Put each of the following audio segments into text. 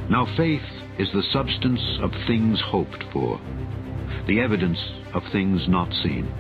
Now faith is the substance of things hoped for, the evidence of things not seen.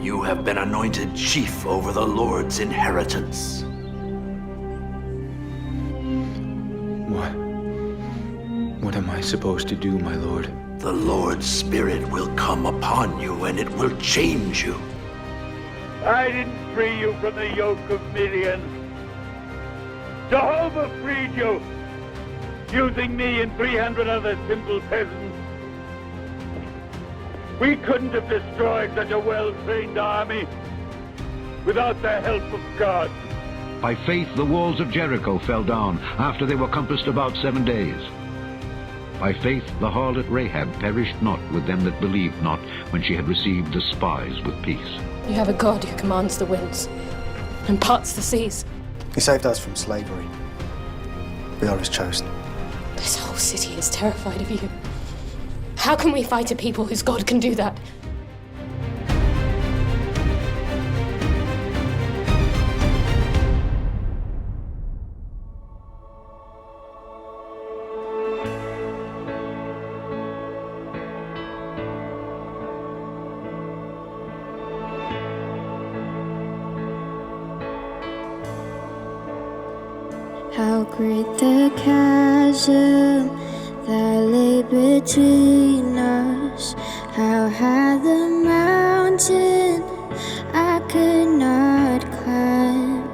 You have been anointed chief over the Lord's inheritance. What am I supposed to do, my lord? The Lord's Spirit will come upon you and it will change you. I didn't free you from the yoke of Midian. Jehovah freed you, using me and 300 other simple peasants. We couldn't have destroyed such a well-trained army without the help of God. By faith the walls of Jericho fell down after they were compassed about 7 days. By faith the harlot Rahab perished not with them that believed not, when she had received the spies with peace. You have a God who commands the winds and parts the seas. He saved us from slavery. We are his chosen. This whole city is terrified of you. How can we fight a people whose God can do that? How great the chasm that lay between us, how high the mountain I could not climb.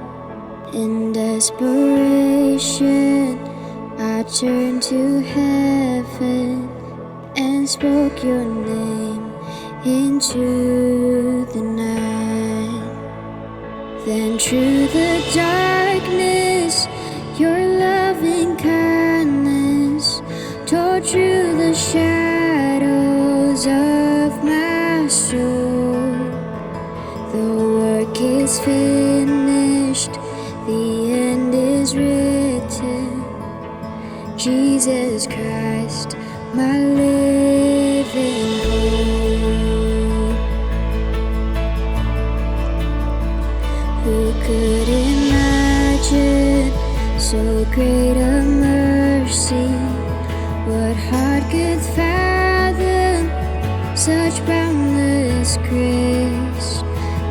In desperation, I turned to heaven and spoke your name into the night. Then through the darkness, your loving kindness tore through the shadows of my soul. The work is finished, the end is written. Jesus Christ, my living hope. Who could imagine so great a mercy? What heart could fathom such boundless grace?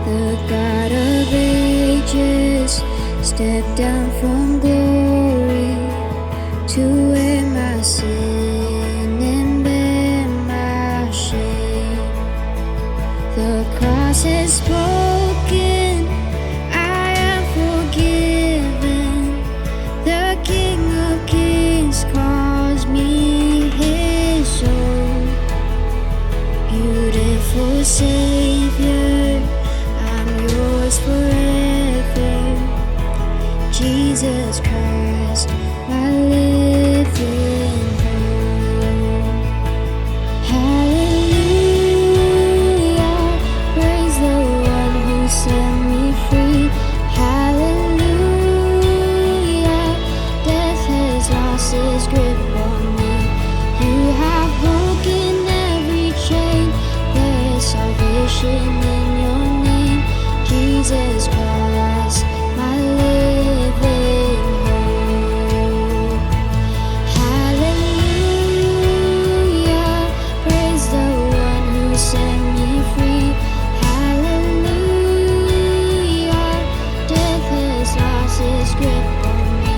The God of ages stepped down from glory to wear my sin and bear my shame. The cross has spoken, I am forgiven. The King of Kings calls me his own. Beautiful Savior, I'm yours forever. Jesus Christ, my living hope. Hallelujah, praise the one who set me free. Hallelujah, death has lost its grip on me. You have broken every chain. There is salvation in your name, Jesus Christ, my living hope. Hallelujah, praise the one who set me free. Hallelujah, death has lost its grip on me.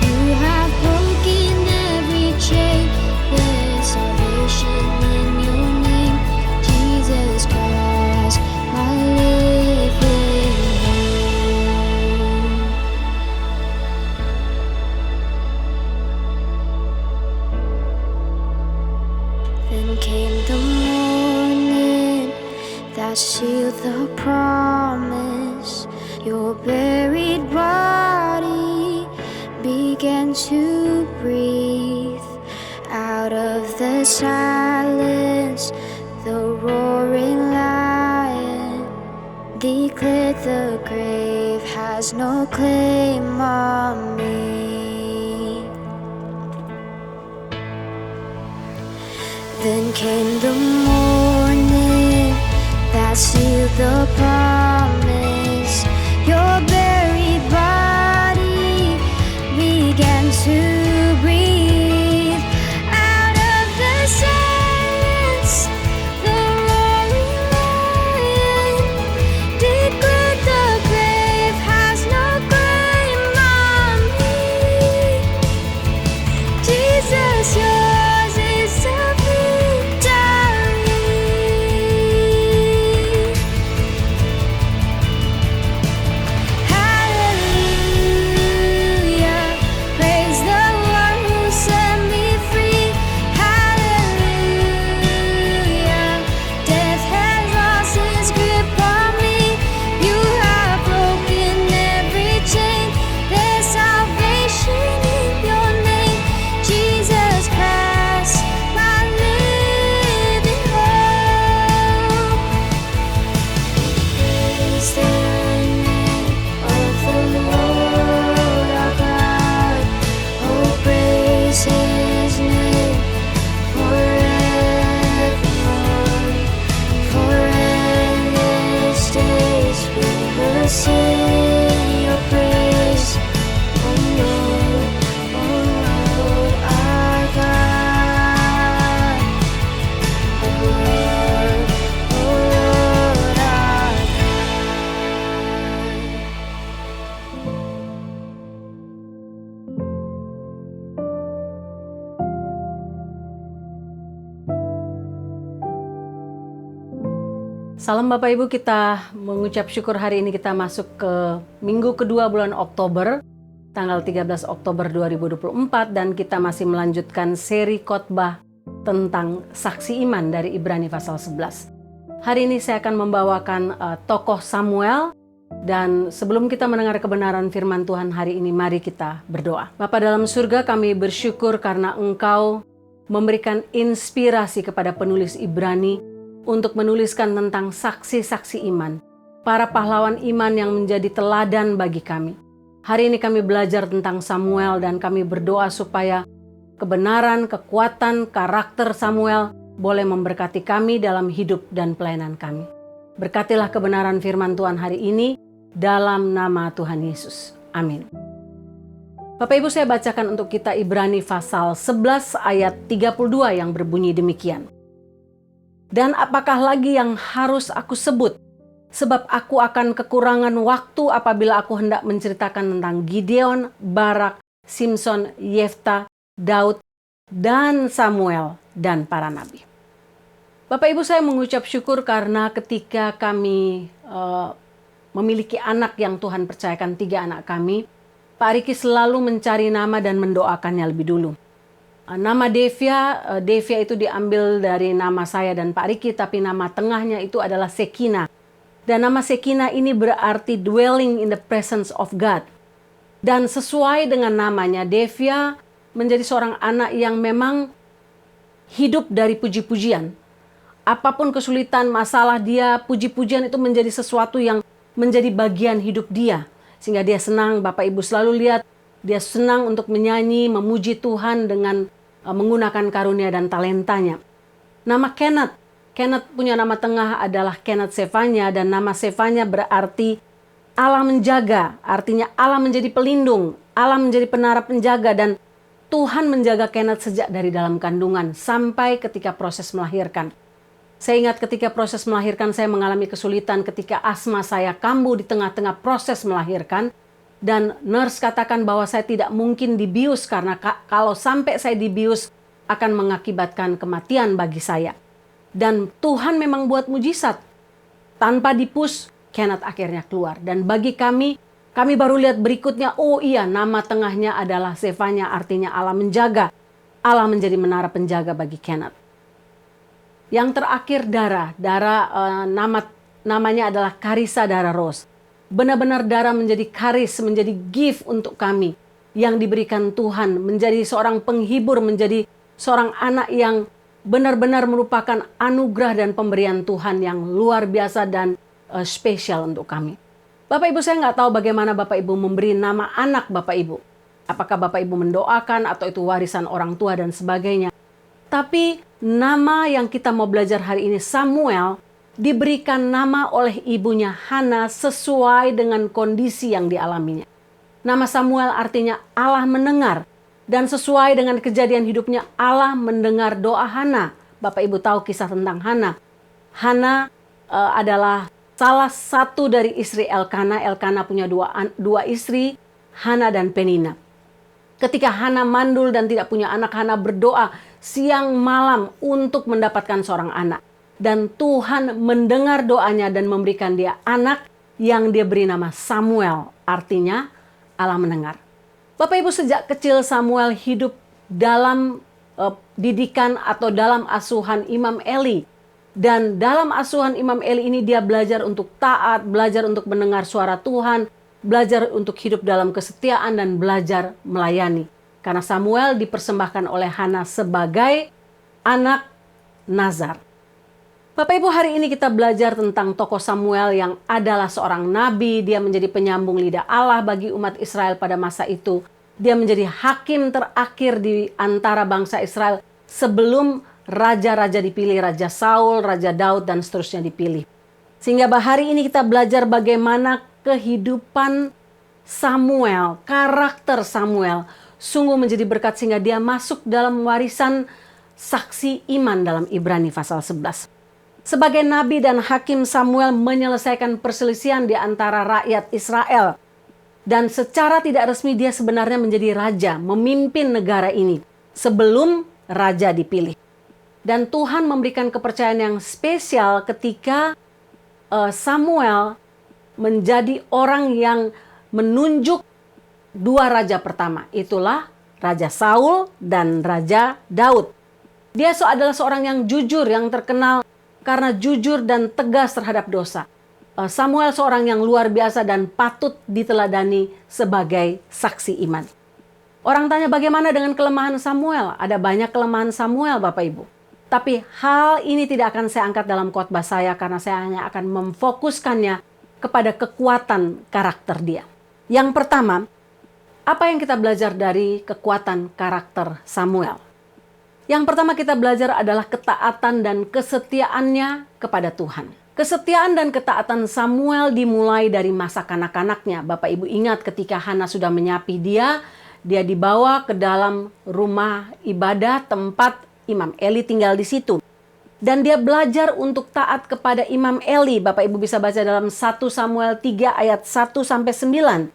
You have broken every chain. There is salvation in your name, Jesus Christ, my living hope. Then came the morning that sealed the promise. Your buried body began to breathe. Out of the silence, the has no claim on me. Then came the morning that sealed the promise. Your buried body began to breathe. Out of the silence, the roaring lion declared the grave has no claim on me. Jesus, yours is the victory. Hallelujah, praise the one who set me free. Hallelujah, death has lost its grip on me. You have broken every chain. There's salvation in your name, Jesus Christ, my living hope. Praise the name of the Lord our God. Oh, praise His name forevermore. For endless days we will sing your praise. Oh Lord our God. Oh Lord our God. Salam Bapak Ibu, kita mengucap syukur hari ini kita masuk ke minggu kedua bulan Oktober, tanggal 13 Oktober 2024, dan kita masih melanjutkan seri khotbah tentang saksi iman dari Ibrani pasal 11. Hari ini saya akan membawakan tokoh Samuel, dan sebelum kita mendengar kebenaran firman Tuhan hari ini, mari kita berdoa. Bapa dalam surga, kami bersyukur karena Engkau memberikan inspirasi kepada penulis Ibrani untuk menuliskan tentang saksi-saksi iman, para pahlawan iman yang menjadi teladan bagi kami. Hari ini kami belajar tentang Samuel dan kami berdoa supaya kebenaran, kekuatan, karakter Samuel boleh memberkati kami dalam hidup dan pelayanan kami. Berkatilah kebenaran firman Tuhan hari ini dalam nama Tuhan Yesus. Amin. Bapak Ibu, saya bacakan untuk kita Ibrani pasal 11 ayat 32 yang berbunyi demikian. Dan apakah lagi yang harus aku sebut? Sebab aku akan kekurangan waktu apabila aku hendak menceritakan tentang Gideon, Barak, Simson, Yefta, Daud, dan Samuel, dan para nabi. Bapak Ibu, saya mengucap syukur karena ketika kami memiliki anak yang Tuhan percayakan, 3 anak kami, Pak Riki selalu mencari nama dan mendoakannya lebih dulu. Nama Devia itu diambil dari nama saya dan Pak Riki, tapi nama tengahnya itu adalah Sekina. Dan nama Sekina ini berarti dwelling in the presence of God. Dan sesuai dengan namanya, Devia menjadi seorang anak yang memang hidup dari puji-pujian. Apapun kesulitan, masalah dia, puji-pujian itu menjadi sesuatu yang menjadi bagian hidup dia. Sehingga dia senang, Bapak Ibu selalu lihat, dia senang untuk menyanyi, memuji Tuhan dengan menggunakan karunia dan talentanya. Nama Kenneth punya nama tengah adalah Kenneth Sefanya, dan nama Sefanya berarti Allah menjaga, artinya Allah menjadi pelindung, Allah menjadi penara penjaga, dan Tuhan menjaga Kenneth sejak dari dalam kandungan sampai ketika proses melahirkan. Saya ingat ketika proses melahirkan saya mengalami kesulitan ketika asma saya kambuh di tengah-tengah proses melahirkan. Dan nurse katakan bahwa saya tidak mungkin dibius karena kalau sampai saya dibius akan mengakibatkan kematian bagi saya. Dan Tuhan memang buat mujizat. Tanpa dipus, Kenneth akhirnya keluar. Dan bagi kami baru lihat berikutnya, oh iya, nama tengahnya adalah Sefanya, artinya Allah menjaga. Allah menjadi menara penjaga bagi Kenneth. Yang terakhir namanya adalah Karissa Dara Rose. Benar-benar Dara menjadi karis, menjadi gift untuk kami yang diberikan Tuhan, menjadi seorang penghibur, menjadi seorang anak yang benar-benar merupakan anugerah dan pemberian Tuhan yang luar biasa dan spesial untuk kami. Bapak Ibu, saya nggak tahu bagaimana Bapak Ibu memberi nama anak Bapak Ibu. Apakah Bapak Ibu mendoakan atau itu warisan orang tua dan sebagainya. Tapi nama yang kita mau belajar hari ini, Samuel, diberikan nama oleh ibunya Hana sesuai dengan kondisi yang dialaminya. Nama Samuel artinya Allah mendengar. Dan sesuai dengan kejadian hidupnya, Allah mendengar doa Hana. Bapak Ibu tahu kisah tentang Hana. Hana adalah salah satu dari istri Elkana. Elkana punya dua istri, Hana dan Penina. Ketika Hana mandul dan tidak punya anak, Hana berdoa siang malam untuk mendapatkan seorang anak. Dan Tuhan mendengar doanya dan memberikan dia anak yang dia beri nama Samuel. Artinya Allah mendengar. Bapak Ibu, sejak kecil Samuel hidup dalam didikan atau dalam asuhan Imam Eli. Dan dalam asuhan Imam Eli ini dia belajar untuk taat, belajar untuk mendengar suara Tuhan, belajar untuk hidup dalam kesetiaan dan belajar melayani. Karena Samuel dipersembahkan oleh Hana sebagai anak Nazar. Bapak Ibu, hari ini kita belajar tentang tokoh Samuel yang adalah seorang nabi. Dia menjadi penyambung lidah Allah bagi umat Israel pada masa itu. Dia menjadi hakim terakhir di antara bangsa Israel sebelum raja-raja dipilih, Raja Saul, Raja Daud, dan seterusnya dipilih. Sehingga hari ini kita belajar bagaimana kehidupan Samuel, karakter Samuel, sungguh menjadi berkat sehingga dia masuk dalam warisan saksi iman dalam Ibrani pasal 11. Sebagai nabi dan hakim, Samuel menyelesaikan perselisihan di antara rakyat Israel. Dan secara tidak resmi dia sebenarnya menjadi raja, memimpin negara ini sebelum raja dipilih. Dan Tuhan memberikan kepercayaan yang spesial ketika Samuel menjadi orang yang menunjuk dua raja pertama. Itulah Raja Saul dan Raja Daud. Dia adalah seorang yang jujur, yang terkenal karena jujur dan tegas terhadap dosa. Samuel seorang yang luar biasa dan patut diteladani sebagai saksi iman. Orang tanya bagaimana dengan kelemahan Samuel? Ada banyak kelemahan Samuel Bapak Ibu. Tapi hal ini tidak akan saya angkat dalam khotbah saya karena saya hanya akan memfokuskannya kepada kekuatan karakter dia. Yang pertama, apa yang kita belajar dari kekuatan karakter Samuel? Yang pertama kita belajar adalah ketaatan dan kesetiaannya kepada Tuhan. Kesetiaan dan ketaatan Samuel dimulai dari masa kanak-kanaknya. Bapak Ibu ingat ketika Hana sudah menyapi dia dibawa ke dalam rumah ibadah tempat Imam Eli tinggal di situ. Dan dia belajar untuk taat kepada Imam Eli. Bapak Ibu bisa baca dalam 1 Samuel 3 ayat 1-9.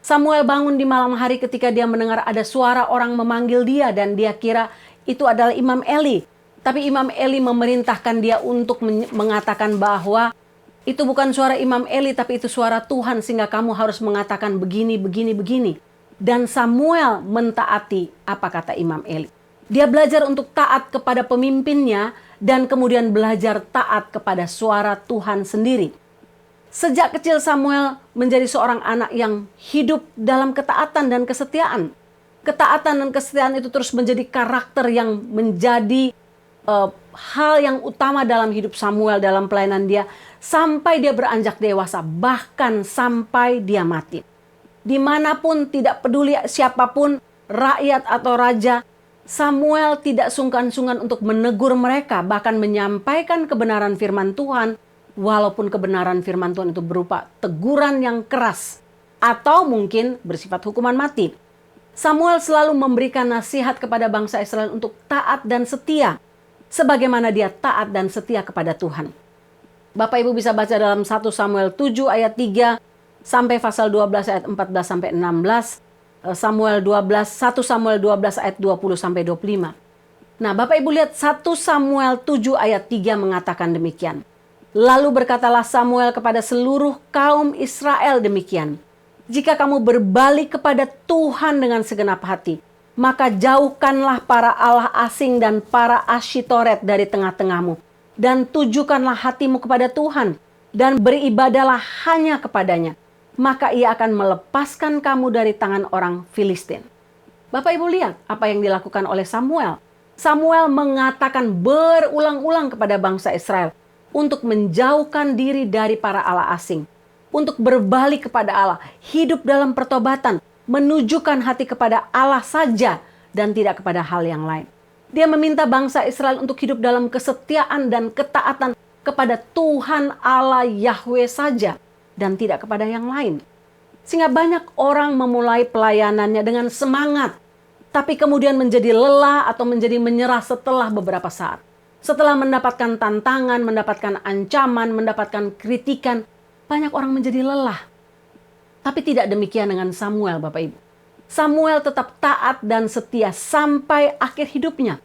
Samuel bangun di malam hari ketika dia mendengar ada suara orang memanggil dia dan dia kira itu adalah Imam Eli. Tapi Imam Eli memerintahkan dia untuk mengatakan bahwa itu bukan suara Imam Eli, tapi itu suara Tuhan, sehingga kamu harus mengatakan begini, begini, begini. Dan Samuel mentaati apa kata Imam Eli. Dia belajar untuk taat kepada pemimpinnya dan kemudian belajar taat kepada suara Tuhan sendiri. Sejak kecil Samuel menjadi seorang anak yang hidup dalam ketaatan dan kesetiaan. Ketaatan dan kesetiaan itu terus menjadi karakter yang menjadi hal yang utama dalam hidup Samuel dalam pelayanan dia sampai dia beranjak dewasa, bahkan sampai dia mati. Dimanapun, tidak peduli siapapun, rakyat atau raja, Samuel tidak sungkan-sungkan untuk menegur mereka, bahkan menyampaikan kebenaran firman Tuhan, walaupun kebenaran firman Tuhan itu berupa teguran yang keras atau mungkin bersifat hukuman mati. Samuel selalu memberikan nasihat kepada bangsa Israel untuk taat dan setia, sebagaimana dia taat dan setia kepada Tuhan. Bapak Ibu bisa baca dalam 1 Samuel 7 ayat 3 sampai pasal 12 ayat 14 sampai 16. 1 Samuel 12 ayat 20 sampai 25. Nah, Bapak Ibu lihat 1 Samuel 7 ayat 3 mengatakan demikian. Lalu berkatalah Samuel kepada seluruh kaum Israel demikian. Jika kamu berbalik kepada Tuhan dengan segenap hati, maka jauhkanlah para allah asing dan para asyitoret dari tengah-tengahmu. Dan tujukanlah hatimu kepada Tuhan. Dan beribadalah hanya kepadanya. Maka ia akan melepaskan kamu dari tangan orang Filistin. Bapak Ibu lihat apa yang dilakukan oleh Samuel. Samuel mengatakan berulang-ulang kepada bangsa Israel untuk menjauhkan diri dari para allah asing. untuk berbalik kepada Allah, hidup dalam pertobatan, menunjukkan hati kepada Allah saja dan tidak kepada hal yang lain. Dia meminta bangsa Israel untuk hidup dalam kesetiaan dan ketaatan kepada Tuhan Allah Yahweh saja dan tidak kepada yang lain. Sehingga banyak orang memulai pelayanannya dengan semangat, tapi kemudian menjadi lelah atau menjadi menyerah setelah beberapa saat. Setelah mendapatkan tantangan, mendapatkan ancaman, mendapatkan kritikan, banyak orang menjadi lelah. Tapi tidak demikian dengan Samuel, Bapak Ibu. Samuel tetap taat dan setia sampai akhir hidupnya.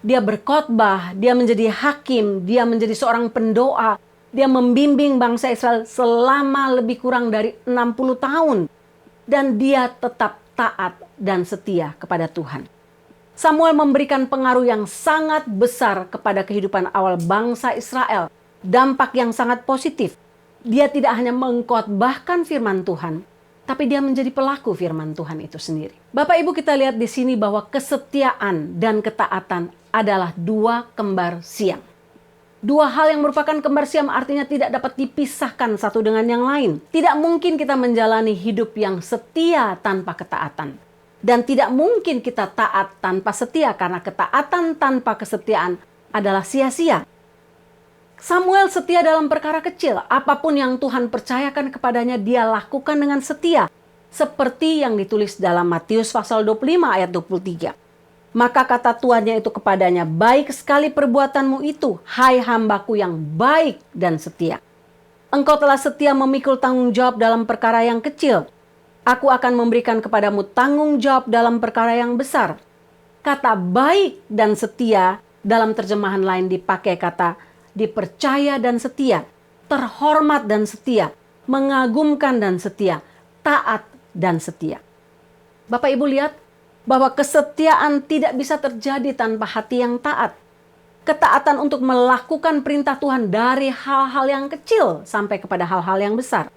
Dia berkhotbah, dia menjadi hakim, dia menjadi seorang pendoa. Dia membimbing bangsa Israel selama lebih kurang dari 60 tahun. Dan dia tetap taat dan setia kepada Tuhan. Samuel memberikan pengaruh yang sangat besar kepada kehidupan awal bangsa Israel. Dampak yang sangat positif. Dia tidak hanya mengkhotbahkan firman Tuhan, tapi dia menjadi pelaku firman Tuhan itu sendiri. Bapak Ibu, kita lihat di sini bahwa kesetiaan dan ketaatan adalah dua kembar siam. Dua hal yang merupakan kembar siam artinya tidak dapat dipisahkan satu dengan yang lain. Tidak mungkin kita menjalani hidup yang setia tanpa ketaatan. Dan tidak mungkin kita taat tanpa setia karena ketaatan tanpa kesetiaan adalah sia-sia. Samuel setia dalam perkara kecil. Apapun yang Tuhan percayakan kepadanya, dia lakukan dengan setia. Seperti yang ditulis dalam Matius pasal 25 ayat 23. Maka kata tuannya itu kepadanya, baik sekali perbuatanmu itu, hai hambaku yang baik dan setia. Engkau telah setia memikul tanggung jawab dalam perkara yang kecil. Aku akan memberikan kepadamu tanggung jawab dalam perkara yang besar. Kata baik dan setia dalam terjemahan lain dipakai kata dipercaya dan setia, terhormat dan setia, mengagumkan dan setia, taat dan setia. Bapak Ibu lihat bahwa kesetiaan tidak bisa terjadi tanpa hati yang taat. Ketaatan untuk melakukan perintah Tuhan dari hal-hal yang kecil sampai kepada hal-hal yang besar.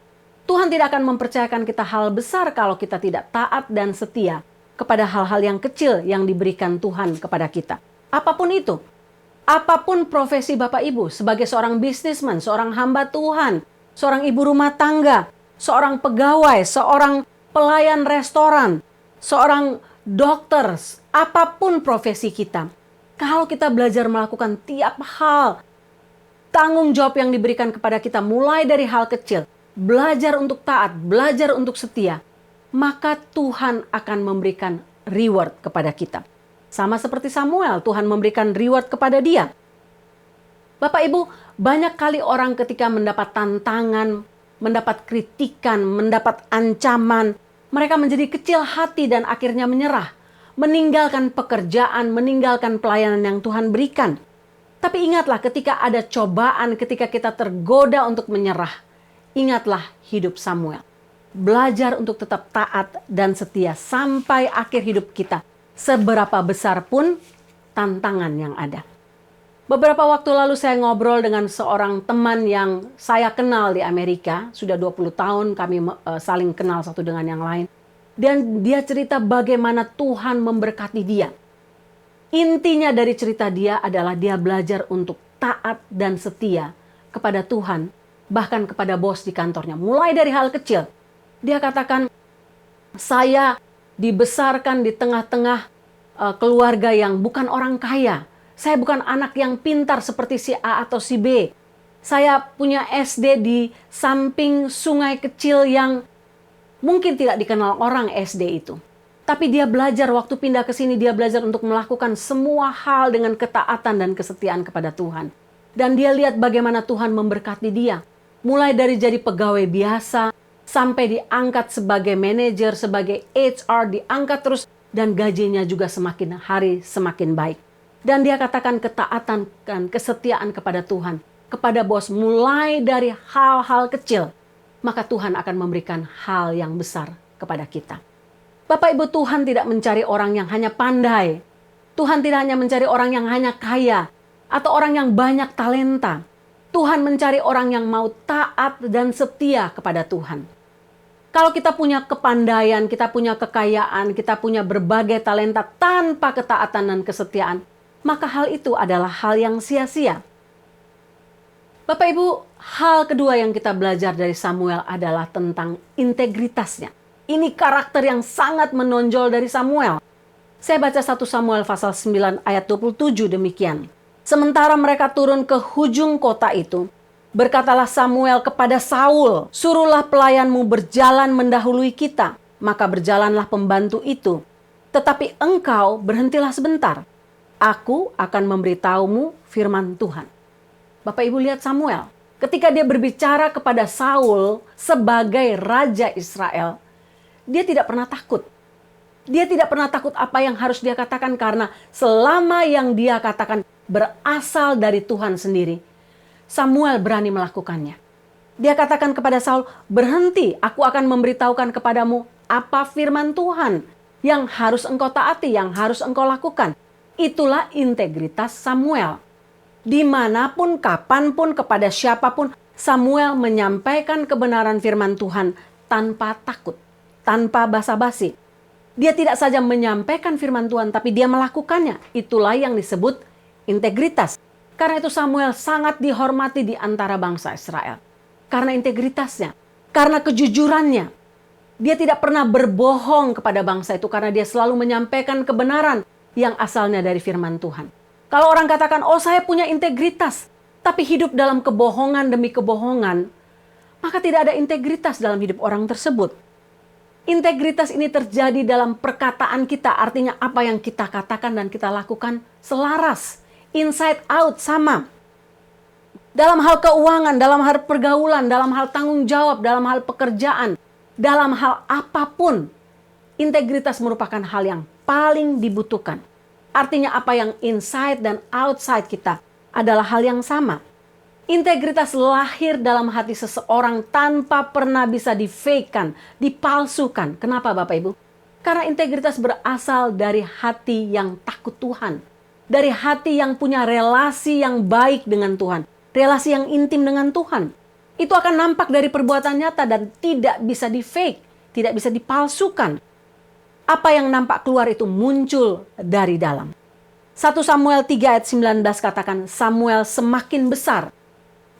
Tuhan tidak akan mempercayakan kita hal besar kalau kita tidak taat dan setia kepada hal-hal yang kecil yang diberikan Tuhan kepada kita. Apapun itu. Apapun profesi Bapak Ibu, sebagai seorang bisnisman, seorang hamba Tuhan, seorang ibu rumah tangga, seorang pegawai, seorang pelayan restoran, seorang dokter, apapun profesi kita. Kalau kita belajar melakukan tiap hal, tanggung jawab yang diberikan kepada kita mulai dari hal kecil, belajar untuk taat, belajar untuk setia, maka Tuhan akan memberikan reward kepada kita. Sama seperti Samuel, Tuhan memberikan reward kepada dia. Bapak Ibu, banyak kali orang ketika mendapat tantangan, mendapat kritikan, mendapat ancaman, mereka menjadi kecil hati dan akhirnya menyerah. Meninggalkan pekerjaan, meninggalkan pelayanan yang Tuhan berikan. Tapi ingatlah ketika ada cobaan, ketika kita tergoda untuk menyerah, ingatlah hidup Samuel. Belajar untuk tetap taat dan setia sampai akhir hidup kita. Seberapa besar pun tantangan yang ada. Beberapa waktu lalu saya ngobrol dengan seorang teman yang saya kenal di Amerika. Sudah 20 tahun kami saling kenal satu dengan yang lain. Dan dia cerita bagaimana Tuhan memberkati dia. Intinya dari cerita dia adalah dia belajar untuk taat dan setia kepada Tuhan. Bahkan kepada bos di kantornya. Mulai dari hal kecil. Dia katakan, saya dibesarkan di tengah-tengah keluarga yang bukan orang kaya. Saya bukan anak yang pintar seperti si A atau si B. Saya punya SD di samping sungai kecil yang mungkin tidak dikenal orang SD itu. Tapi dia belajar waktu pindah ke sini, dia belajar untuk melakukan semua hal dengan ketaatan dan kesetiaan kepada Tuhan. Dan dia lihat bagaimana Tuhan memberkati dia. Mulai dari jadi pegawai biasa, sampai diangkat sebagai manajer, sebagai HR, diangkat terus, dan gajinya juga semakin hari semakin baik. Dan dia katakan ketaatan dan kesetiaan kepada Tuhan, kepada bos, mulai dari hal-hal kecil, maka Tuhan akan memberikan hal yang besar kepada kita. Bapak Ibu, Tuhan tidak mencari orang yang hanya pandai. Tuhan tidak hanya mencari orang yang hanya kaya, atau orang yang banyak talenta. Tuhan mencari orang yang mau taat dan setia kepada Tuhan. Kalau kita punya kepandaian, kita punya kekayaan, kita punya berbagai talenta tanpa ketaatan dan kesetiaan, maka hal itu adalah hal yang sia-sia. Bapak Ibu, hal kedua yang kita belajar dari Samuel adalah tentang integritasnya. Ini karakter yang sangat menonjol dari Samuel. Saya baca 1 Samuel pasal 9 ayat 27 demikian. Sementara mereka turun ke hujung kota itu, berkatalah Samuel kepada Saul, "Suruhlah pelayanmu berjalan mendahului kita." Maka berjalanlah pembantu itu. "Tetapi engkau berhentilah sebentar. Aku akan memberitahumu firman Tuhan." Bapak Ibu lihat Samuel. Ketika dia berbicara kepada Saul sebagai Raja Israel, dia tidak pernah takut. Dia tidak pernah takut apa yang harus dia katakan karena selama yang dia katakan berasal dari Tuhan sendiri, Samuel berani melakukannya. Dia katakan kepada Saul, "Berhenti, aku akan memberitahukan kepadamu apa firman Tuhan yang harus engkau taati, yang harus engkau lakukan." Itulah integritas Samuel. Dimanapun, kapanpun, kepada siapapun, Samuel menyampaikan kebenaran firman Tuhan tanpa takut, tanpa basa-basi. Dia tidak saja menyampaikan firman Tuhan, tapi dia melakukannya. Itulah yang disebut integritas. Karena itu Samuel sangat dihormati di antara bangsa Israel. Karena integritasnya, karena kejujurannya. Dia tidak pernah berbohong kepada bangsa itu karena dia selalu menyampaikan kebenaran yang asalnya dari firman Tuhan. Kalau orang katakan, "Oh, saya punya integritas," tapi hidup dalam kebohongan demi kebohongan, maka tidak ada integritas dalam hidup orang tersebut. Integritas ini terjadi dalam perkataan kita, artinya apa yang kita katakan dan kita lakukan selaras, inside out sama. Dalam hal keuangan, dalam hal pergaulan, dalam hal tanggung jawab, dalam hal pekerjaan, dalam hal apapun, integritas merupakan hal yang paling dibutuhkan. Artinya apa yang inside dan outside kita adalah hal yang sama. Integritas lahir dalam hati seseorang tanpa pernah bisa di-fake-kan, dipalsukan. Kenapa Bapak Ibu? Karena integritas berasal dari hati yang takut Tuhan. Dari hati yang punya relasi yang baik dengan Tuhan. Relasi yang intim dengan Tuhan. Itu akan nampak dari perbuatan nyata dan tidak bisa di-fake, tidak bisa dipalsukan. Apa yang nampak keluar itu muncul dari dalam. 1 Samuel 3 ayat 19 katakan, Samuel semakin besar.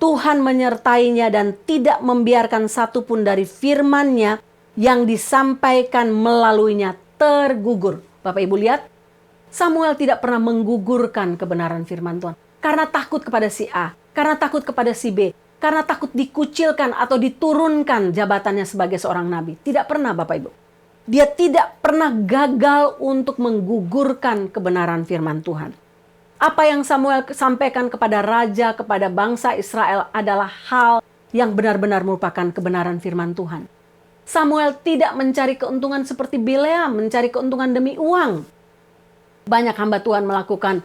Tuhan menyertainya dan tidak membiarkan satupun dari firman-Nya yang disampaikan melaluinya tergugur. Bapak Ibu lihat, Samuel tidak pernah menggugurkan kebenaran firman Tuhan. Karena takut kepada si A, karena takut kepada si B, karena takut dikucilkan atau diturunkan jabatannya sebagai seorang nabi. Tidak pernah Bapak Ibu. Dia tidak pernah gagal untuk menggugurkan kebenaran firman Tuhan. Apa yang Samuel sampaikan kepada raja, kepada bangsa Israel adalah hal yang benar-benar merupakan kebenaran firman Tuhan. Samuel tidak mencari keuntungan seperti Bileam, mencari keuntungan demi uang. Banyak hamba Tuhan melakukan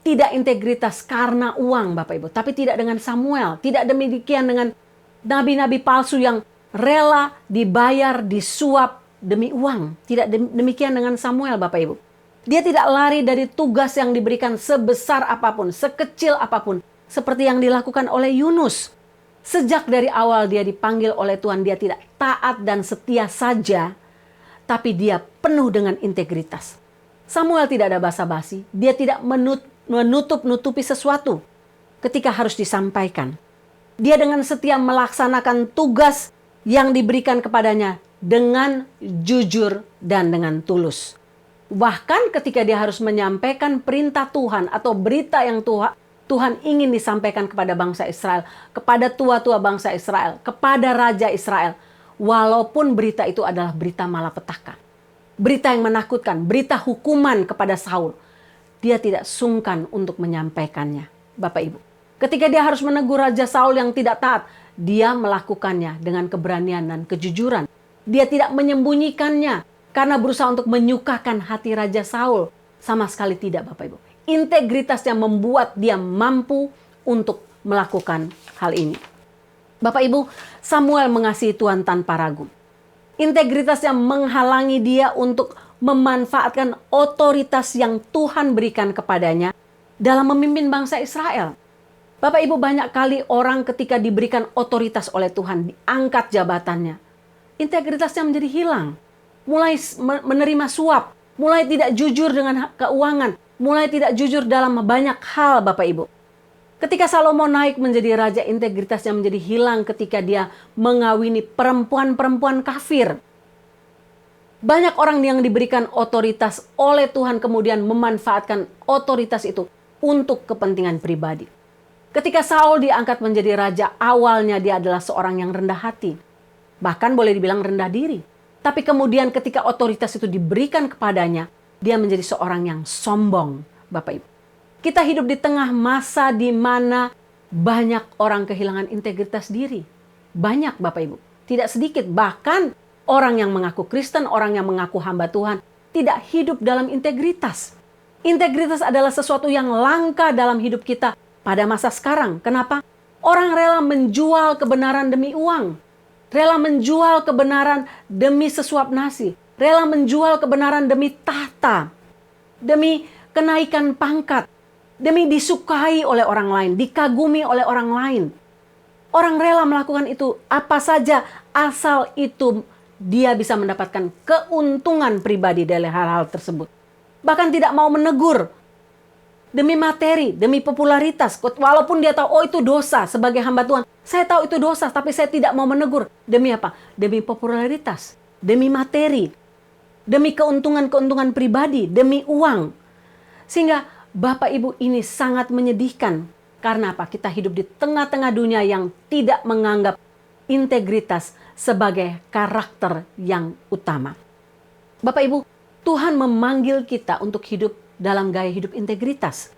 tidak integritas karena uang Bapak Ibu. Tapi tidak dengan Samuel. Tidak demikian dengan nabi-nabi palsu yang rela dibayar, disuap demi uang. Tidak demikian dengan Samuel Bapak Ibu. Dia tidak lari dari tugas yang diberikan sebesar apapun, sekecil apapun. Seperti yang dilakukan oleh Yunus. Sejak dari awal dia dipanggil oleh Tuhan, dia tidak taat dan setia saja. Tapi dia penuh dengan integritas. Samuel tidak ada basa-basi. Dia tidak menutup-nutupi sesuatu ketika harus disampaikan. Dia dengan setia melaksanakan tugas yang diberikan kepadanya dengan jujur dan dengan tulus. Bahkan ketika dia harus menyampaikan perintah Tuhan atau berita yang Tuhan ingin disampaikan kepada bangsa Israel, kepada tua-tua bangsa Israel, kepada Raja Israel, walaupun berita itu adalah berita malapetaka, berita yang menakutkan, berita hukuman kepada Saul, dia tidak sungkan untuk menyampaikannya. Bapak Ibu, ketika dia harus menegur Raja Saul yang tidak taat, dia melakukannya dengan keberanian dan kejujuran. Dia tidak menyembunyikannya karena berusaha untuk menyukakan hati Raja Saul. Sama sekali tidak Bapak Ibu. Integritasnya membuat dia mampu untuk melakukan hal ini. Bapak Ibu, Samuel mengasihi Tuhan tanpa ragu. Integritasnya menghalangi dia untuk memanfaatkan otoritas yang Tuhan berikan kepadanya dalam memimpin bangsa Israel. Bapak Ibu, banyak kali orang ketika diberikan otoritas oleh Tuhan, diangkat jabatannya, integritasnya menjadi hilang. Mulai menerima suap, mulai tidak jujur dengan keuangan, mulai tidak jujur dalam banyak hal Bapak Ibu. Ketika Salomo naik menjadi raja, integritasnya menjadi hilang ketika dia mengawini perempuan-perempuan kafir. Banyak orang yang diberikan otoritas oleh Tuhan kemudian memanfaatkan otoritas itu untuk kepentingan pribadi. Ketika Saul diangkat menjadi raja, awalnya dia adalah seorang yang rendah hati. Bahkan boleh dibilang rendah diri. Tapi kemudian ketika otoritas itu diberikan kepadanya, dia menjadi seorang yang sombong, Bapak Ibu. Kita hidup di tengah masa di mana banyak orang kehilangan integritas diri. Banyak, Bapak Ibu. Tidak sedikit, bahkan orang yang mengaku Kristen, orang yang mengaku hamba Tuhan, tidak hidup dalam integritas. Integritas adalah sesuatu yang langka dalam hidup kita pada masa sekarang. Kenapa? Orang rela menjual kebenaran demi uang. Rela menjual kebenaran demi sesuap nasi. Rela menjual kebenaran demi tahta. Demi kenaikan pangkat. Demi disukai oleh orang lain, dikagumi oleh orang lain. Orang rela melakukan itu apa saja asal itu dia bisa mendapatkan keuntungan pribadi dari hal-hal tersebut. Bahkan tidak mau menegur demi materi, demi popularitas. Walaupun dia tahu, oh itu dosa sebagai hamba Tuhan. Saya tahu itu dosa, tapi saya tidak mau menegur. Demi apa? Demi popularitas, demi materi, demi keuntungan-keuntungan pribadi, demi uang. Sehingga Bapak Ibu, ini sangat menyedihkan. Karena apa? Kita hidup di tengah-tengah dunia yang tidak menganggap integritas sebagai karakter yang utama. Bapak Ibu, Tuhan memanggil kita untuk hidup dalam gaya hidup integritas.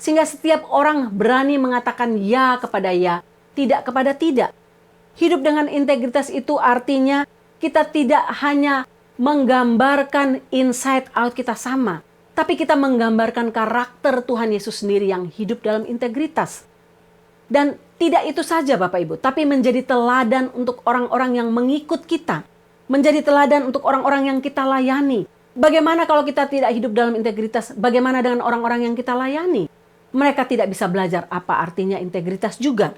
Sehingga setiap orang berani mengatakan ya kepada ya, tidak kepada tidak. Hidup dengan integritas itu artinya kita tidak hanya menggambarkan inside out kita sama, tapi kita menggambarkan karakter Tuhan Yesus sendiri yang hidup dalam integritas. Dan tidak itu saja Bapak Ibu, tapi menjadi teladan untuk orang-orang yang mengikut kita. Menjadi teladan untuk orang-orang yang kita layani. Bagaimana kalau kita tidak hidup dalam integritas? Bagaimana dengan orang-orang yang kita layani? Mereka tidak bisa belajar apa artinya integritas juga.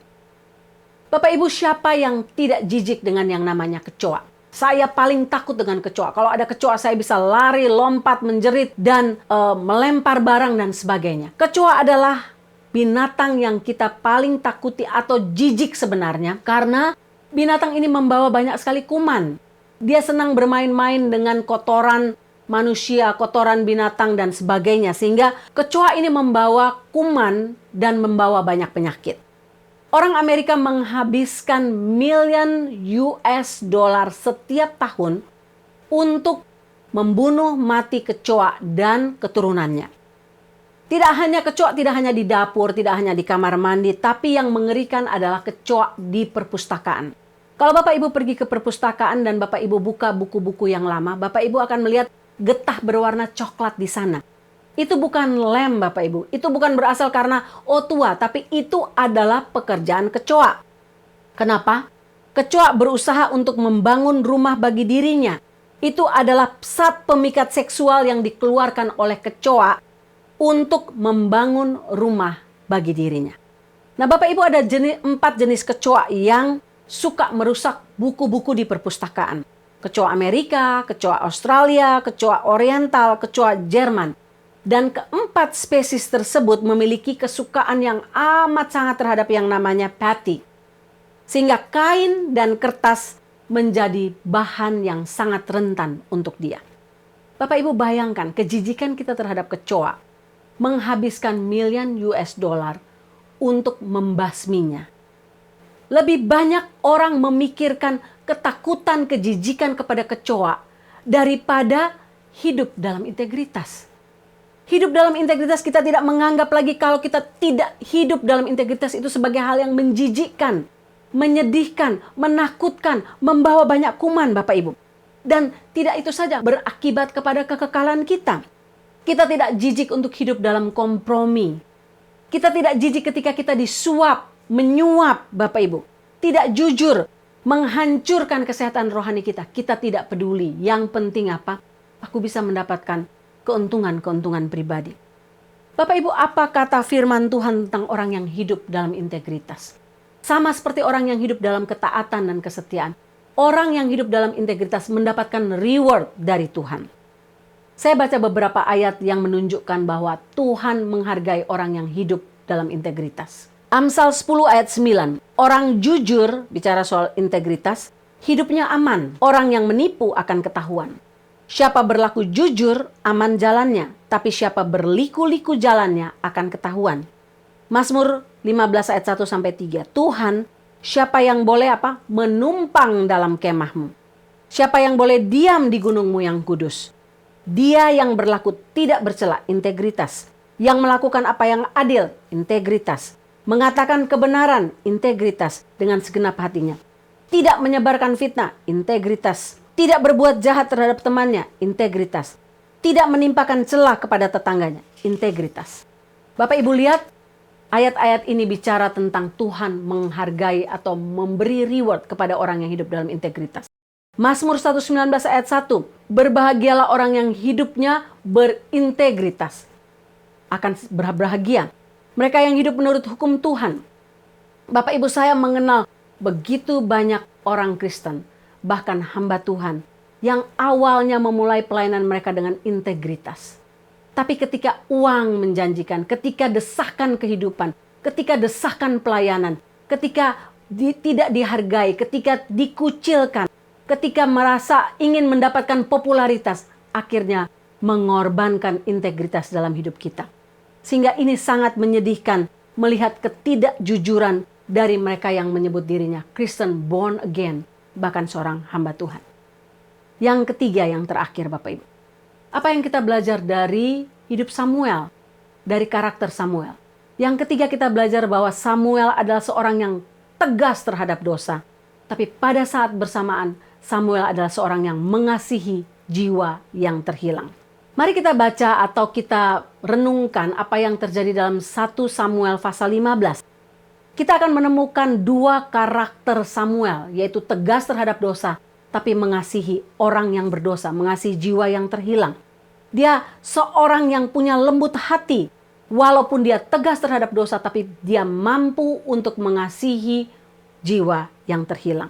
Bapak Ibu, siapa yang tidak jijik dengan yang namanya kecoa? Saya paling takut dengan kecoa. Kalau ada kecoa saya bisa lari, lompat, menjerit, dan melempar barang dan sebagainya. Kecoa adalah binatang yang kita paling takuti atau jijik sebenarnya. Karena binatang ini membawa banyak sekali kuman. Dia senang bermain-main dengan kotoran manusia, kotoran binatang dan sebagainya. Sehingga kecoa ini membawa kuman dan membawa banyak penyakit. Orang Amerika menghabiskan miliar US dollar setiap tahun untuk membunuh mati kecoa dan keturunannya. Tidak hanya kecoa, tidak hanya di dapur, tidak hanya di kamar mandi, tapi yang mengerikan adalah kecoa di perpustakaan. Kalau Bapak Ibu pergi ke perpustakaan dan Bapak Ibu buka buku-buku yang lama, Bapak Ibu akan melihat getah berwarna coklat di sana. Itu bukan lem Bapak Ibu, itu bukan berasal karena tua, tapi itu adalah pekerjaan kecoa. Kenapa? Kecoa berusaha untuk membangun rumah bagi dirinya. Itu adalah zat pemikat seksual yang dikeluarkan oleh kecoa untuk membangun rumah bagi dirinya. Nah Bapak Ibu, ada 4 jenis kecoa yang suka merusak buku-buku di perpustakaan. Kecoa Amerika, kecoa Australia, kecoa Oriental, kecoa Jerman. Dan keempat spesies tersebut memiliki kesukaan yang amat sangat terhadap yang namanya patty. Sehingga kain dan kertas menjadi bahan yang sangat rentan untuk dia. Bapak Ibu bayangkan kejijikan kita terhadap kecoa. Menghabiskan miliar US dollar untuk membasminya. Lebih banyak orang memikirkan ketakutan, kejijikan kepada kecoa daripada hidup dalam integritas. Hidup dalam integritas, kita tidak menganggap lagi kalau kita tidak hidup dalam integritas itu sebagai hal yang menjijikkan, menyedihkan, menakutkan, membawa banyak kuman Bapak Ibu. Dan tidak itu saja, berakibat kepada kekekalan kita. Kita tidak jijik untuk hidup dalam kompromi. Kita tidak jijik ketika kita disuap, menyuap Bapak Ibu. Tidak jujur, menghancurkan kesehatan rohani kita. Kita tidak peduli. Yang penting apa? Aku bisa mendapatkan keuntungan-keuntungan pribadi. Bapak Ibu, apa kata firman Tuhan tentang orang yang hidup dalam integritas? Sama seperti orang yang hidup dalam ketaatan dan kesetiaan. Orang yang hidup dalam integritas mendapatkan reward dari Tuhan. Saya baca beberapa ayat yang menunjukkan bahwa Tuhan menghargai orang yang hidup dalam integritas. Amsal 10 ayat 9. Orang jujur, bicara soal integritas, hidupnya aman. Orang yang menipu akan ketahuan. Siapa berlaku jujur, aman jalannya. Tapi siapa berliku-liku jalannya akan ketahuan. Mazmur 15 ayat 1-3. Tuhan, siapa yang boleh menumpang dalam kemahmu? Siapa yang boleh diam di gunungmu yang kudus? Dia yang berlaku tidak bercela, integritas. Yang melakukan apa yang adil, integritas. Mengatakan kebenaran, integritas dengan segenap hatinya. Tidak menyebarkan fitnah, integritas. Tidak berbuat jahat terhadap temannya, integritas. Tidak menimpakan celah kepada tetangganya, integritas. Bapak Ibu lihat, ayat-ayat ini bicara tentang Tuhan menghargai atau memberi reward kepada orang yang hidup dalam integritas. Mazmur 119 ayat 1, berbahagialah orang yang hidupnya berintegritas. Akan berbahagia mereka yang hidup menurut hukum Tuhan. Bapak Ibu, saya mengenal begitu banyak orang Kristen, bahkan hamba Tuhan, yang awalnya memulai pelayanan mereka dengan integritas. Tapi ketika uang menjanjikan, ketika desakan kehidupan, ketika desakan pelayanan, ketika tidak dihargai, ketika dikucilkan, ketika merasa ingin mendapatkan popularitas, akhirnya mengorbankan integritas dalam hidup kita. Sehingga ini sangat menyedihkan melihat ketidakjujuran dari mereka yang menyebut dirinya Kristen born again, bahkan seorang hamba Tuhan. Yang ketiga, yang terakhir Bapak Ibu. Apa yang kita belajar dari hidup Samuel, dari karakter Samuel? Yang ketiga, kita belajar bahwa Samuel adalah seorang yang tegas terhadap dosa. Tapi pada saat bersamaan, Samuel adalah seorang yang mengasihi jiwa yang terhilang. Mari kita baca atau kita renungkan apa yang terjadi dalam 1 Samuel pasal 15. Kita akan menemukan dua karakter Samuel, yaitu tegas terhadap dosa, tapi mengasihi orang yang berdosa, mengasihi jiwa yang terhilang. Dia seorang yang punya lembut hati, walaupun dia tegas terhadap dosa, tapi dia mampu untuk mengasihi jiwa yang terhilang.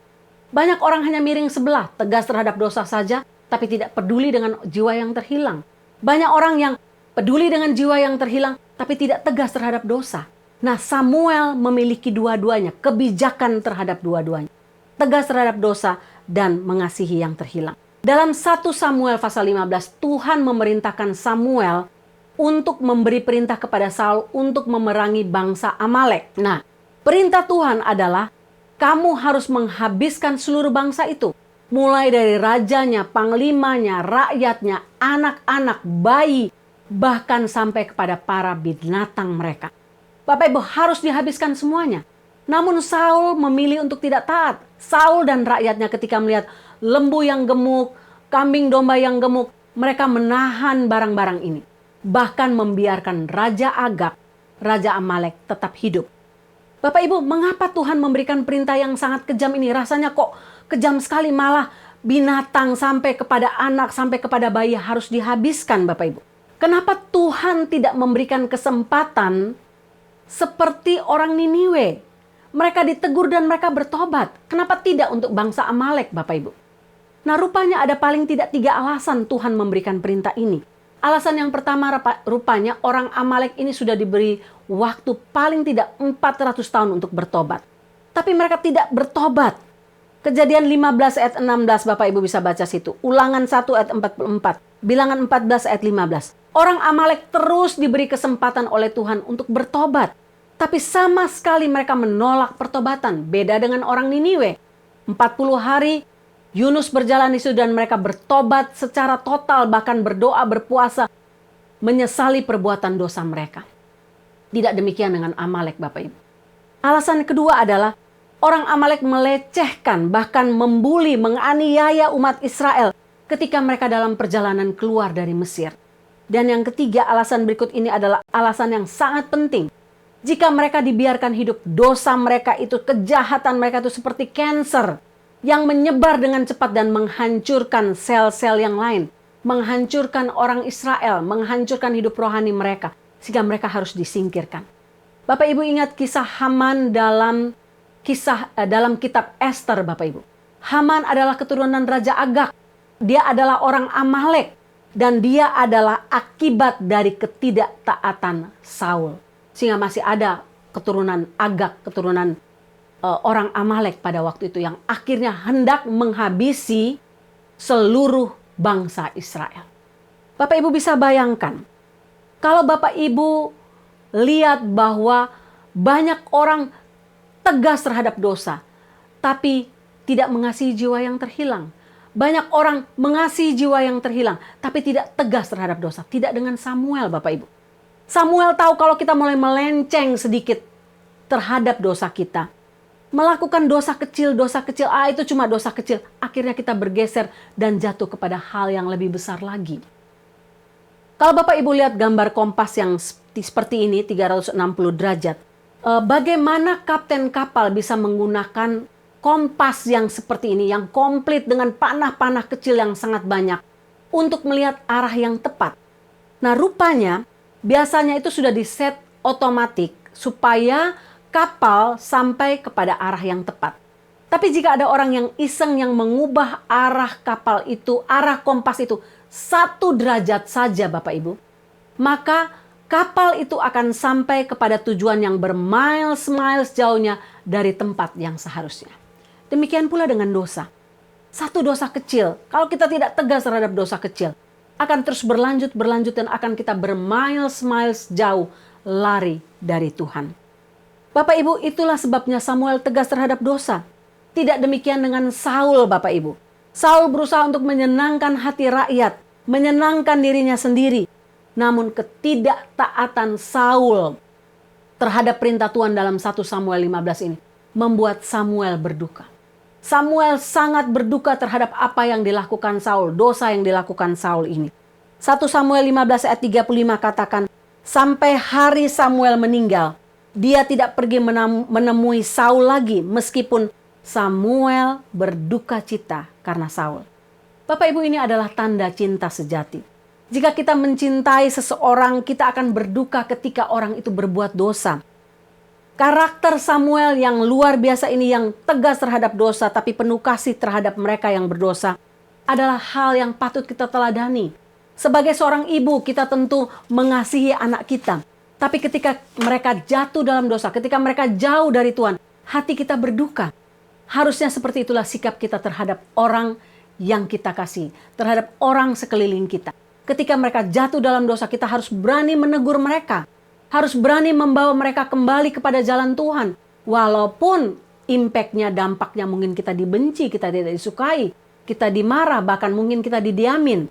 Banyak orang hanya miring sebelah, tegas terhadap dosa saja, tapi tidak peduli dengan jiwa yang terhilang. Banyak orang yang peduli dengan jiwa yang terhilang, tapi tidak tegas terhadap dosa. Nah, Samuel memiliki dua-duanya, kebijakan terhadap dua-duanya. Tegas terhadap dosa dan mengasihi yang terhilang. Dalam 1 Samuel pasal 15, Tuhan memerintahkan Samuel untuk memberi perintah kepada Saul untuk memerangi bangsa Amalek. Nah, perintah Tuhan adalah kamu harus menghabiskan seluruh bangsa itu. Mulai dari rajanya, panglimanya, rakyatnya, anak-anak, bayi, bahkan sampai kepada para binatang mereka. Bapak Ibu, harus dihabiskan semuanya. Namun Saul memilih untuk tidak taat. Saul dan rakyatnya ketika melihat lembu yang gemuk, kambing domba yang gemuk, mereka menahan barang-barang ini. Bahkan membiarkan Raja Agag, Raja Amalek tetap hidup. Bapak Ibu, mengapa Tuhan memberikan perintah yang sangat kejam ini? Rasanya kok kejam sekali, malah binatang sampai kepada anak, sampai kepada bayi harus dihabiskan Bapak Ibu. Kenapa Tuhan tidak memberikan kesempatan seperti orang Niniwe? Mereka ditegur dan mereka bertobat. Kenapa tidak untuk bangsa Amalek Bapak Ibu? Nah, rupanya ada paling tidak 3 alasan Tuhan memberikan perintah ini. Alasan yang pertama, rupanya orang Amalek ini sudah diberi waktu paling tidak 400 tahun untuk bertobat. Tapi mereka tidak bertobat. Kejadian 15 ayat 16 Bapak Ibu bisa baca situ. Ulangan 1 ayat 44. Bilangan 14 ayat 15. Orang Amalek terus diberi kesempatan oleh Tuhan untuk bertobat. Tapi sama sekali mereka menolak pertobatan. Beda dengan orang Niniwe. 40 hari Yunus berjalan di situ dan mereka bertobat secara total. Bahkan berdoa, berpuasa. Menyesali perbuatan dosa mereka. Tidak demikian dengan Amalek Bapak Ibu. Alasan kedua adalah orang Amalek melecehkan, bahkan membuli, menganiaya umat Israel ketika mereka dalam perjalanan keluar dari Mesir. Dan yang ketiga, alasan berikut ini adalah alasan yang sangat penting. Jika mereka dibiarkan hidup, dosa mereka itu, kejahatan mereka itu seperti kanker yang menyebar dengan cepat dan menghancurkan sel-sel yang lain. Menghancurkan orang Israel, menghancurkan hidup rohani mereka. Sehingga mereka harus disingkirkan. Bapak Ibu ingat kisah Haman dalam kitab Esther Bapak Ibu. Haman adalah keturunan Raja Agag. Dia adalah orang Amalek. Dan dia adalah akibat dari ketidaktaatan Saul. Sehingga masih ada keturunan Agag, keturunan orang Amalek pada waktu itu yang akhirnya hendak menghabisi seluruh bangsa Israel. Bapak Ibu bisa bayangkan, kalau Bapak Ibu lihat bahwa banyak orang tegas terhadap dosa, tapi tidak mengasihi jiwa yang terhilang. Banyak orang mengasihi jiwa yang terhilang, tapi tidak tegas terhadap dosa. Tidak dengan Samuel, Bapak Ibu. Samuel tahu kalau kita mulai melenceng sedikit terhadap dosa kita, melakukan dosa kecil, itu cuma dosa kecil. Akhirnya kita bergeser dan jatuh kepada hal yang lebih besar lagi. Kalau Bapak Ibu lihat gambar kompas yang seperti ini, 360 derajat. Bagaimana kapten kapal bisa menggunakan kompas yang seperti ini, yang komplit dengan panah-panah kecil yang sangat banyak, untuk melihat arah yang tepat. Nah, rupanya biasanya itu sudah diset otomatis supaya kapal sampai kepada arah yang tepat. Tapi jika ada orang yang iseng yang mengubah arah kapal itu, arah kompas itu 1 derajat saja Bapak Ibu, maka kapal itu akan sampai kepada tujuan yang bermiles-miles jauhnya dari tempat yang seharusnya. Demikian pula dengan dosa. 1 dosa kecil, kalau kita tidak tegas terhadap dosa kecil, akan terus berlanjut dan akan kita bermiles-miles jauh lari dari Tuhan. Bapak Ibu, itulah sebabnya Samuel tegas terhadap dosa. Tidak demikian dengan Saul, Bapak Ibu. Saul berusaha untuk menyenangkan hati rakyat, menyenangkan dirinya sendiri. Namun ketidaktaatan Saul terhadap perintah Tuhan dalam 1 Samuel 15 ini membuat Samuel berduka. Samuel sangat berduka terhadap apa yang dilakukan Saul, dosa yang dilakukan Saul ini. 1 Samuel 15 ayat 35 katakan, sampai hari Samuel meninggal, dia tidak pergi menemui Saul lagi meskipun Samuel berduka cita karena Saul. Bapak Ibu, ini adalah tanda cinta sejati. Jika kita mencintai seseorang, kita akan berduka ketika orang itu berbuat dosa. Karakter Samuel yang luar biasa ini, yang tegas terhadap dosa tapi penuh kasih terhadap mereka yang berdosa, adalah hal yang patut kita teladani. Sebagai seorang ibu, kita tentu mengasihi anak kita. Tapi ketika mereka jatuh dalam dosa, ketika mereka jauh dari Tuhan, hati kita berduka. Harusnya seperti itulah sikap kita terhadap orang yang kita kasih, terhadap orang sekeliling kita. Ketika mereka jatuh dalam dosa, kita harus berani menegur mereka. Harus berani membawa mereka kembali kepada jalan Tuhan. Walaupun impactnya, dampaknya mungkin kita dibenci, kita tidak disukai, kita dimarah, bahkan mungkin kita didiamin.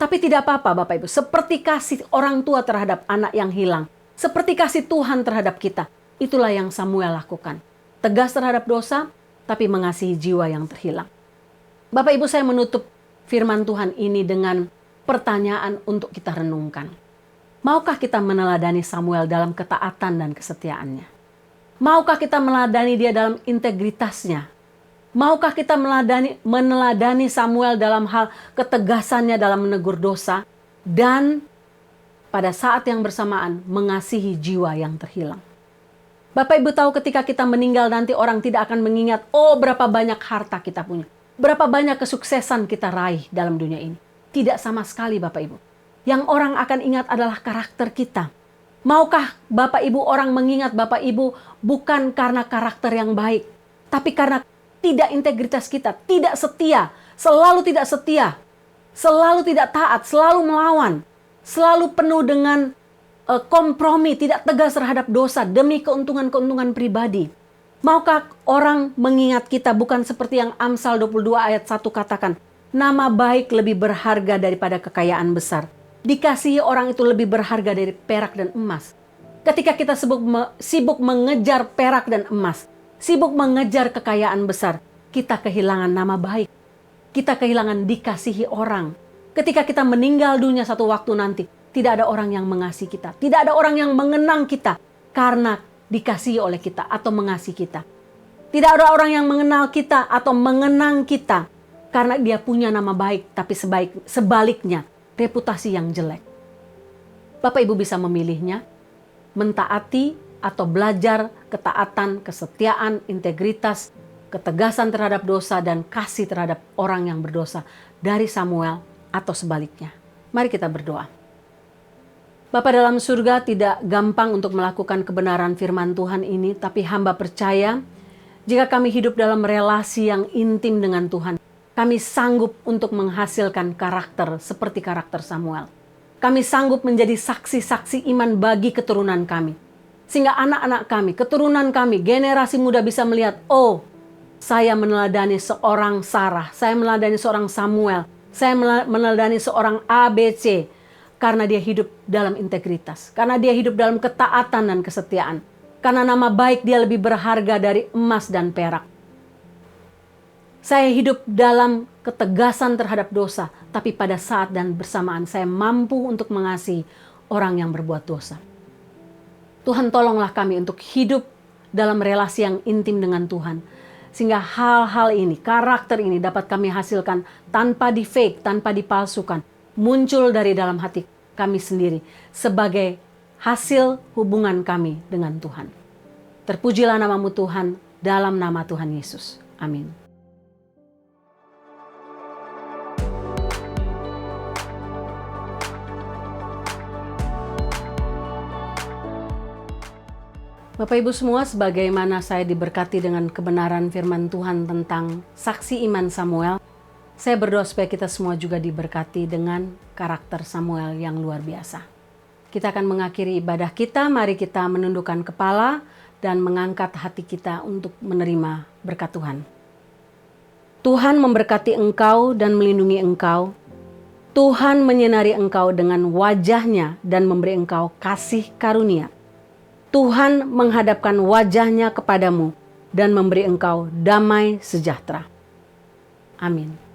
Tapi tidak apa-apa Bapak Ibu, seperti kasih orang tua terhadap anak yang hilang, seperti kasih Tuhan terhadap kita. Itulah yang Samuel lakukan. Tegas terhadap dosa, tapi mengasihi jiwa yang terhilang. Bapak Ibu, saya menutup firman Tuhan ini dengan pertanyaan untuk kita renungkan. Maukah kita meneladani Samuel dalam ketaatan dan kesetiaannya? Maukah kita meneladani dia dalam integritasnya? Maukah kita meneladani Samuel dalam hal ketegasannya dalam menegur dosa? Dan pada saat yang bersamaan mengasihi jiwa yang terhilang. Bapak Ibu tahu ketika kita meninggal nanti orang tidak akan mengingat, oh berapa banyak harta kita punya. Berapa banyak kesuksesan kita raih dalam dunia ini. Tidak sama sekali Bapak Ibu. Yang orang akan ingat adalah karakter kita. Maukah Bapak Ibu orang mengingat Bapak Ibu bukan karena karakter yang baik. Tapi karena tidak integritas kita, tidak setia, selalu tidak setia. Selalu tidak taat, selalu melawan. Selalu penuh dengan kompromi, tidak tegas terhadap dosa demi keuntungan-keuntungan pribadi. Maukah orang mengingat kita bukan seperti yang Amsal 22 ayat 1 katakan, nama baik lebih berharga daripada kekayaan besar. Dikasihi orang itu lebih berharga dari perak dan emas. Ketika kita sibuk mengejar perak dan emas, sibuk mengejar kekayaan besar, kita kehilangan nama baik. Kita kehilangan dikasihi orang. Ketika kita meninggal dunia satu waktu nanti, tidak ada orang yang mengasihi kita. Tidak ada orang yang mengenang kita karena dikasihi oleh kita atau mengasihi kita. Tidak ada orang yang mengenal kita atau mengenang kita karena dia punya nama baik, tapi sebaliknya reputasi yang jelek. Bapak Ibu bisa memilihnya, mentaati atau belajar ketaatan, kesetiaan, integritas, ketegasan terhadap dosa dan kasih terhadap orang yang berdosa dari Samuel atau sebaliknya. Mari kita berdoa. Bapa dalam surga, tidak gampang untuk melakukan kebenaran firman Tuhan ini, tapi hamba percaya jika kami hidup dalam relasi yang intim dengan Tuhan, kami sanggup untuk menghasilkan karakter seperti karakter Samuel. Kami sanggup menjadi saksi-saksi iman bagi keturunan kami. Sehingga anak-anak kami, keturunan kami, generasi muda bisa melihat, oh, saya meneladani seorang Sarah, saya meneladani seorang Samuel, saya meneladani seorang ABC, karena dia hidup dalam integritas, karena dia hidup dalam ketaatan dan kesetiaan, karena nama baik dia lebih berharga dari emas dan perak. Saya hidup dalam ketegasan terhadap dosa, tapi pada saat dan bersamaan saya mampu untuk mengasihi orang yang berbuat dosa. Tuhan, tolonglah kami untuk hidup dalam relasi yang intim dengan Tuhan, sehingga hal-hal ini, karakter ini dapat kami hasilkan tanpa di-fake, tanpa dipalsukan, muncul dari dalam hati kami sendiri sebagai hasil hubungan kami dengan Tuhan. Terpujilah namamu Tuhan, dalam nama Tuhan Yesus. Amin. Bapak Ibu semua, sebagaimana saya diberkati dengan kebenaran firman Tuhan tentang saksi iman Samuel, saya berdoa supaya kita semua juga diberkati dengan karakter Samuel yang luar biasa. Kita akan mengakhiri ibadah kita, mari kita menundukkan kepala dan mengangkat hati kita untuk menerima berkat Tuhan. Tuhan memberkati engkau dan melindungi engkau. Tuhan menyinari engkau dengan wajah-Nya dan memberi engkau kasih karunia. Tuhan menghadapkan wajah-Nya kepadamu dan memberi engkau damai sejahtera. Amin.